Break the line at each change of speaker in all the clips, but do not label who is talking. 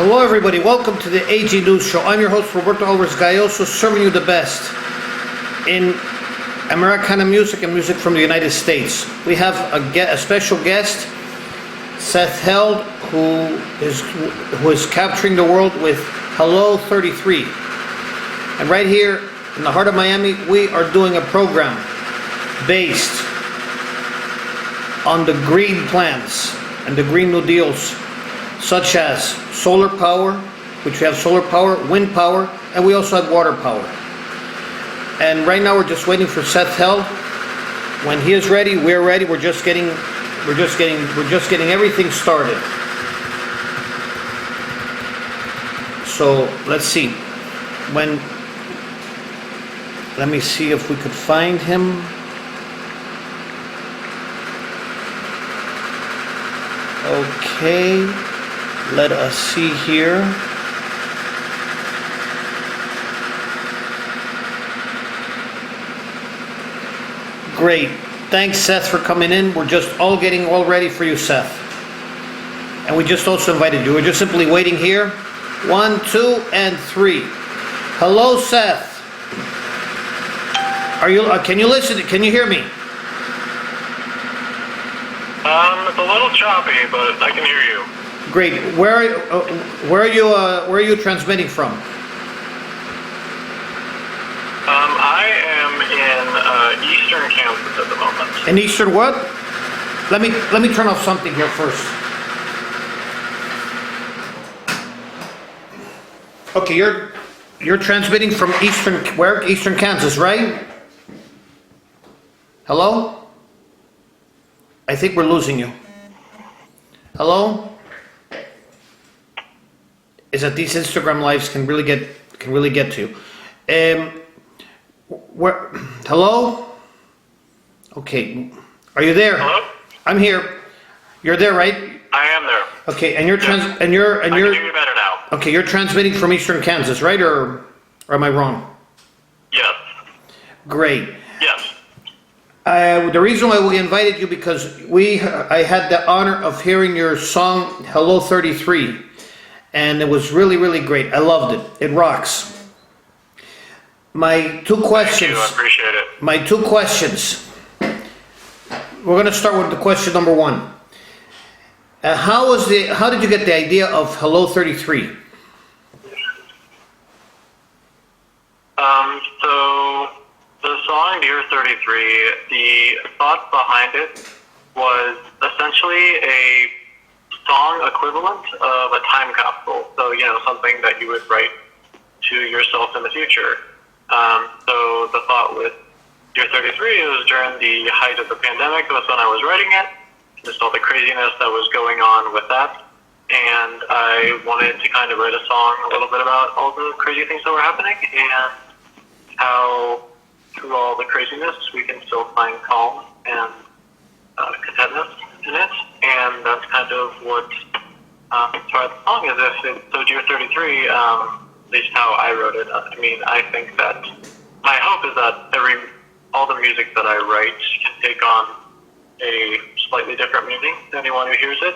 Hello everybody, welcome to the AG News Show. I'm your host Roberto Alvarez-Galloso, serving you the best in Americana music and music from the United States. We have a special guest, Seth who is capturing the world with Hello 33. And right here in the heart of Miami, we are doing a program based on the green plans and the Green New Deals, such as solar power, which we have solar power, wind power, and we also have water power. And right now we're just waiting for Seth. When he is ready, we're ready. We're just getting everything started. So let's see. Let me see if we could find him. Okay, let us see here. Great. Thanks, Seth, for coming in. We're just getting all ready for you, Seth. And we just also invited you. We're just simply waiting here. 1, 2, and 3. Hello, Seth. Are you? Can you listen? Can you hear me?
It's a little choppy, but I can hear you.
Great. Where are you transmitting from?
I am in Eastern Kansas at the moment.
In Eastern what? Let me turn off something here first. Okay, you're transmitting from Eastern Kansas, right? Hello? I think we're losing you. Hello? Is that these Instagram lives can really get to you. Hello? Okay. Are you there?
Hello?
I'm here. You're there, right?
I am there.
Okay, and you're
I can hear you better now.
Okay, you're transmitting from Eastern Kansas, right? Or am I wrong?
Yes.
Great.
Yes.
The reason why we invited you because I had the honor of hearing your song Hello 33, and it was really, really great. I loved it. It rocks. My two questions.
Thank you. I appreciate it.
My two questions. We're going to start with the question number 1. How did you get the idea of Hello 33?
So the song Dear 33, the thought behind it was essentially a song equivalent of a time capsule. So, something that you would write to yourself in the future. So the thought with Dear 33 was during the height of the pandemic. That was when I was writing it. Just all the craziness that was going on with that. And I wanted to kind of write a song a little bit about all the crazy things that were happening and how through all the craziness we can still find calm and contentness in it. And that's kind of what inspired the song. Is if it's so Dear 33, at least how I wrote it. I mean, I think that my hope is that all the music that I write can take on a slightly different meaning to anyone who hears it.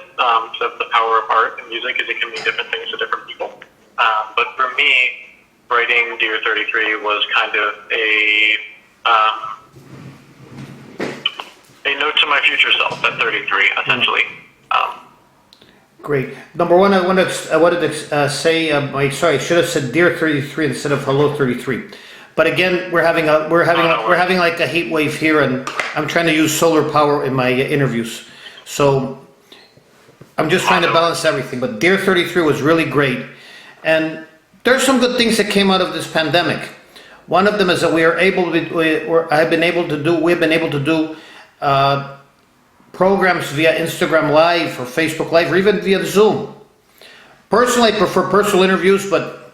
So the power of art and music is it can mean different things to different people. But for me, writing Dear 33 was kind of a note to my future self at 33, essentially.
Great. Number 1, I wanted to say, I should have said Dear 33 instead of Hello 33. But again, we're having like a heat wave here, and I'm trying to use solar power in my interviews. So I'm just trying to balance everything. But Dear 33 was really great, and there's some good things that came out of this pandemic. One of them is that we've been able to do programs via Instagram Live or Facebook Live or even via Zoom. Personally, I prefer personal interviews, but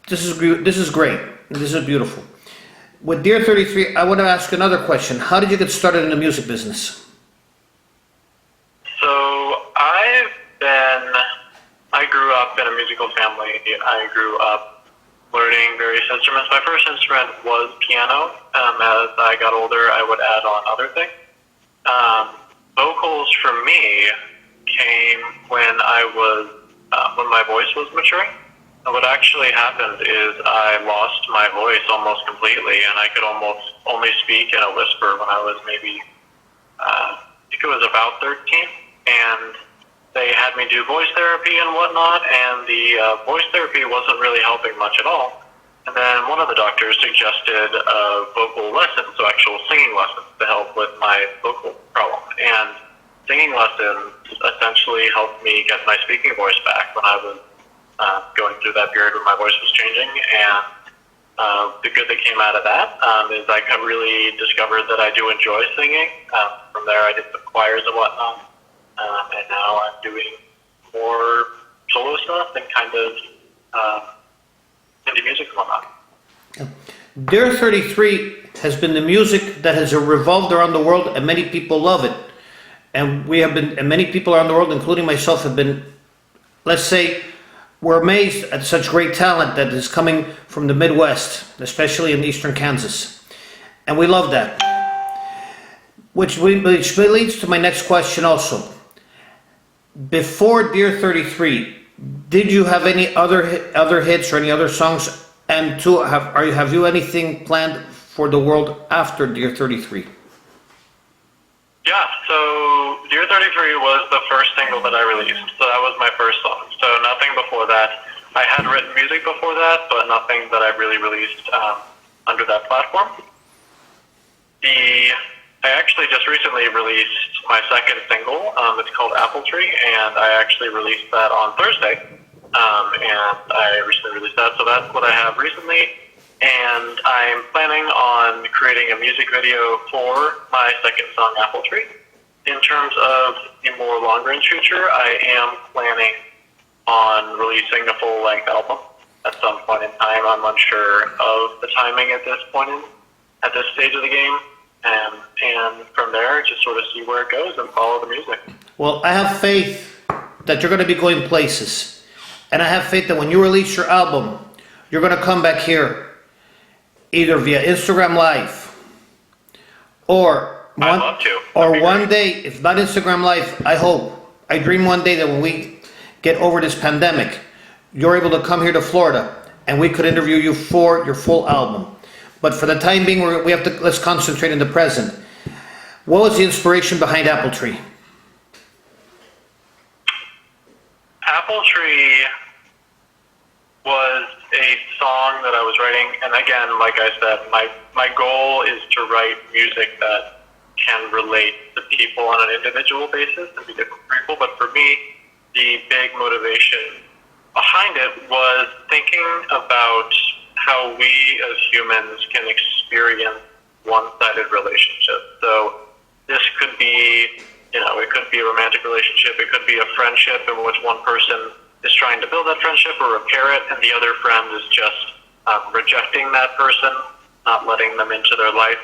this is great. This is beautiful. With Dear 33, I want to ask another question. How did you get started in the music business?
So I grew up in a musical family. I grew up learning various instruments. My first instrument was piano. As I got older, I would add on other things. Vocals for me came when I was when my voice was maturing. And what actually happened is I lost my voice almost completely, and I could almost only speak in a whisper when I was maybe, I think it was about 13, and they had me do voice therapy and whatnot, and the voice therapy wasn't really helping much at all. And then one of the doctors suggested vocal lessons, so actual singing lessons to help with my vocal problem. And singing lessons essentially helped me get my speaking voice back when I was going through that period when my voice was changing. And the good that came out of that is I really discovered that I do enjoy singing. From there, I did some choirs and whatnot. And now I'm doing more solo stuff and kind of indie music and whatnot.
Dear 33 has been the music that has revolved around the world, and many people love it. And many people around the world, including myself, have been, let's say, we're amazed at such great talent that is coming from the Midwest, especially in eastern Kansas. And we love that. Which leads to my next question also. Before Dear 33, did you have any other hits or any other songs? And two, have you anything planned for the world after Dear 33?
Yeah, so Dear 33 was the first single that I released. So that was my first song. So nothing before that. I had written music before that, but nothing that I really released under that platform. I actually just recently released my second single. It's called Apple Tree, and I actually released that on Thursday. And I recently released that, so that's what I have recently. And I'm planning on creating a music video for my second song, Apple Tree. In terms of the more long-range future, I am planning on releasing a full-length album at some point in time. I'm unsure of the timing at this stage of the game. And from there, just sort of see where it goes and follow the music.
Well, I have faith that you're going to be going places. And I have faith that when you release your album, you're going to come back here, either via Instagram Live, or one day, if not Instagram Live, I dream one day that when we get over this pandemic, you're able to come here to Florida, and we could interview you for your full album. But for the time being, let's concentrate in the present. What was the inspiration behind Apple Tree?
Apple Tree was a song that I was writing, and again, like I said, my goal is to write music that can relate to people on an individual basis and be different people. But for me, the big motivation behind it was thinking about how we as humans can experience one-sided relationships. So this could be, it could be a romantic relationship, it could be a friendship in which one person is trying to build that friendship or repair it, and the other friend is just rejecting that person, not letting them into their life.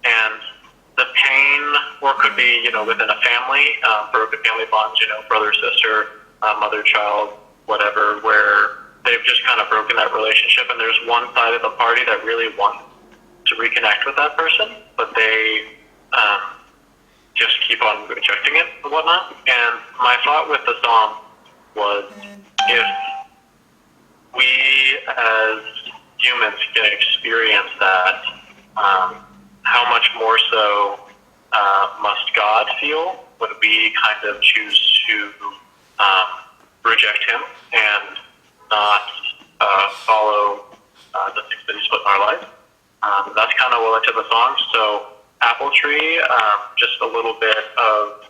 And the pain, or it could be, within a family, broken family bonds, brother, sister, mother, child, whatever, where they've just kind of broken that relationship, and there's one side of the party that really wants to reconnect with that person, but they just keep on rejecting it and whatnot. And my thought with the song was, if we as humans can experience that, how much more so must God feel when we kind of choose to reject Him and not follow the things that He's put in our life. That's kind of what led to the song. So Apple Tree, just a little bit of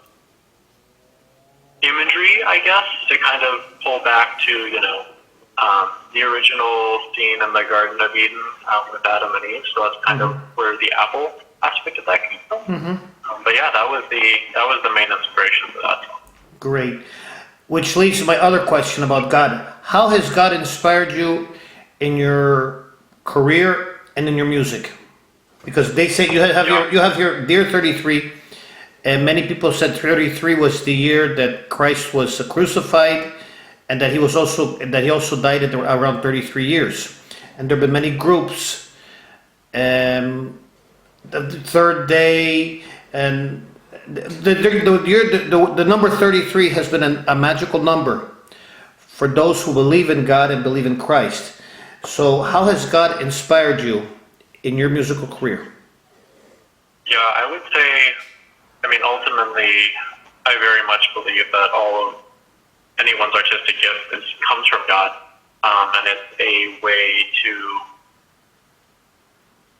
imagery, I guess, to kind of pull back to, the original scene in the Garden of Eden with Adam and Eve. So that's kind of where the apple aspect of that came from.
Mm-hmm.
But yeah, that was the main inspiration for that song.
Great. Which leads to my other question about God. How has God inspired you in your career and in your music? Because they say you have your Dear 33, and many people said 33 was the year that Christ was crucified, and that he also died at around 33 years. And there have been many groups, the third day, and the number 33 has been a magical number for those who believe in God and believe in Christ. So how has God inspired you in your musical career?
Yeah, I would say, ultimately, I very much believe that all of anyone's artistic gift comes from God, and it's a way to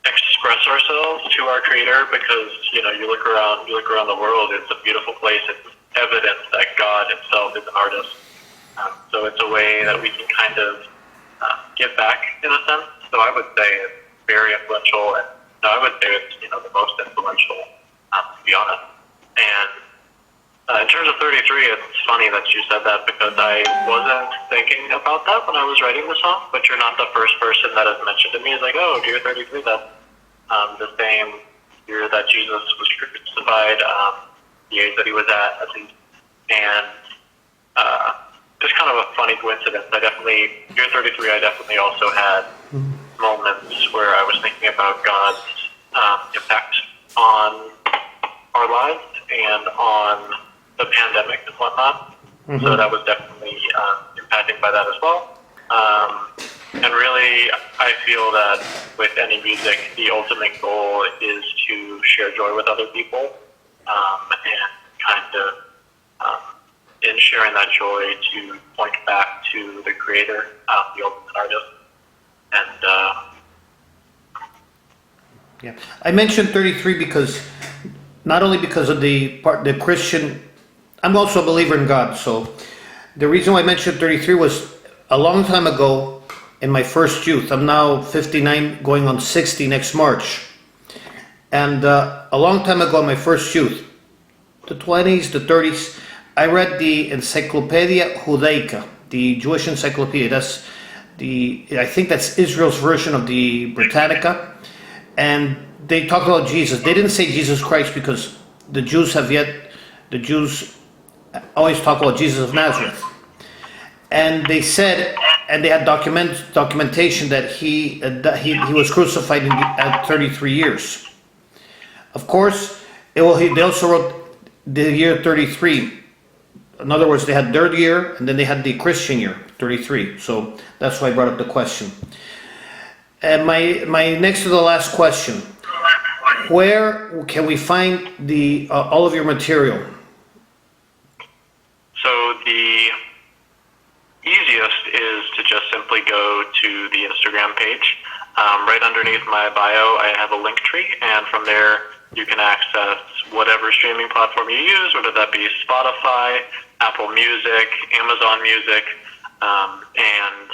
express ourselves to our Creator. Because you look around the world, it's a beautiful place. It's evidence that God Himself is an artist. So it's a way that we can kind of give back in a sense. So I would say it's very influential, and I would say it's the most influential, to be honest. And in terms of 33, it's funny that you said that, because I wasn't thinking about that when I was writing the song. But you're not the first person that has mentioned to me. It's like, oh, Dear 33, that's the same year that Jesus was crucified, the age that He was at least. And just kind of a funny coincidence. Year 33, I definitely also had moments where I was thinking about God's impact on our lives and on the pandemic and whatnot. So that was definitely impacted by that as well. And really, I feel that with any music, the ultimate goal is to share joy with other people, and kind of in sharing that joy to point back to the Creator, the ultimate artist. And
Yeah, I mentioned 33 because not only because of the Christian, I'm also a believer in God. So the reason why I mentioned 33 was a long time ago in my first youth. I'm now 59, going on 60 next March. And a long time ago in my first youth, the 20s, the 30s, I read the Encyclopedia Judaica, the Jewish encyclopedia. I think that's Israel's version of the Britannica. And they talk about Jesus. They didn't say Jesus Christ, because the Jews always talk about Jesus of Nazareth. And they said, and they had documentation that he was crucified at 33 years. Of course, they also wrote the year 33. In other words, they had their year, and then they had the Christian year, 33. So that's why I brought up the question. And my next to the last question: where can we find all of your material?
so the easiest is to just simply go to the Instagram page. Right underneath my bio, I have a link tree, and from there you can access whatever streaming platform you use, whether that be Spotify, Apple Music, Amazon Music, and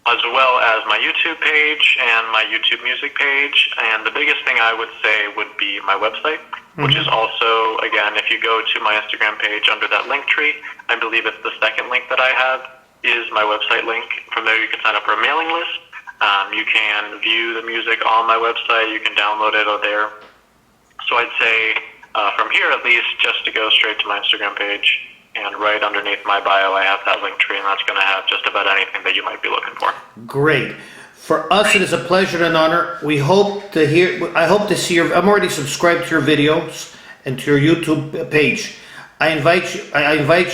as well as my YouTube page and my YouTube Music page. And the biggest thing I would say would be my website, which is also, again, if you go to my Instagram page under that link tree, I believe it's the second link that I have, is my website link. From there you can sign up for a mailing list. You can view the music on my website. You can download it there. So I'd say from here at least, just to go straight to my Instagram page, and right underneath my bio I have that link tree, and that's going to have just about anything that you might be looking for.
Great. For us, it is a pleasure and an honor. I hope to see I'm already subscribed to your videos and to your YouTube page. I invite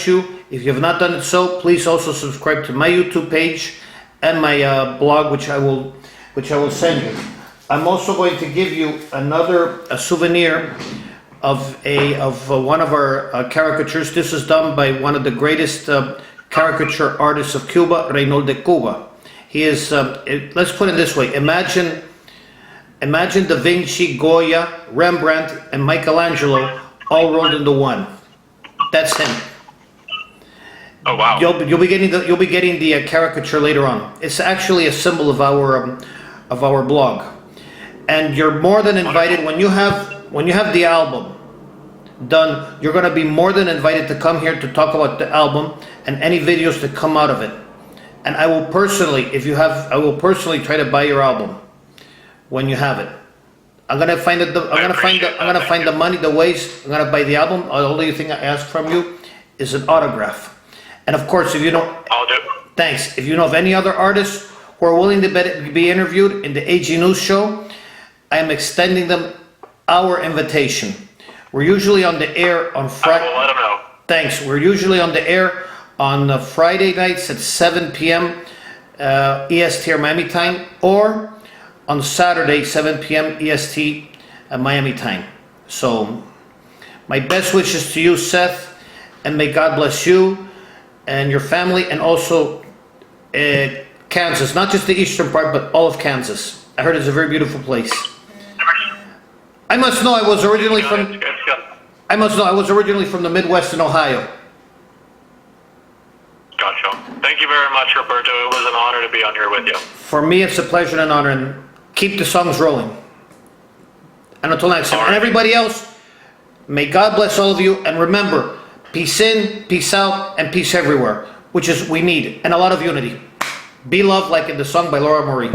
you, if you have not done it so, please also subscribe to my YouTube page and my blog, which I will send you. I'm also going to give you a souvenir of one of our caricatures. This is done by one of the greatest caricature artists of Cuba, Reynold de Cuba. He is, let's put it this way, imagine Da Vinci, Goya, Rembrandt, and Michelangelo all rolled into one. That's him.
Oh wow!
You'll be getting the caricature later on. It's actually a symbol of our blog, and you're more than invited when you have the album done. You're going to be more than invited to come here to talk about the album and any videos that come out of it. And I will personally, try to buy your album when you have it. I'm gonna find the money, the ways I'm gonna buy the album. The only thing I ask from you is an autograph. And of course, if you know,
I'll do.
thanks. If you know of any other artists who are willing to be interviewed in the AG News show, I am extending them our invitation. We're usually on the air on Friday.
I will let them know.
Thanks. We're usually on the air on Friday nights at 7 p.m. EST or Miami time, or on Saturday 7 p.m. EST Miami time. So my best wishes to you, Seth, and may God bless you and your family, and also Kansas, not just the eastern part, but all of Kansas. I heard it's a very beautiful place. I must know I was originally from the Midwest in Ohio.
Gotcha. Thank you very much, Roberto. It was an honor to be on here with you.
For me, it's a pleasure and an honor, and keep the songs rolling. And until next time, and everybody else, may God bless all of you, and remember, peace in, peace out, and peace everywhere, which is we need, and a lot of unity. Be loved, like in the song by Laura Marie.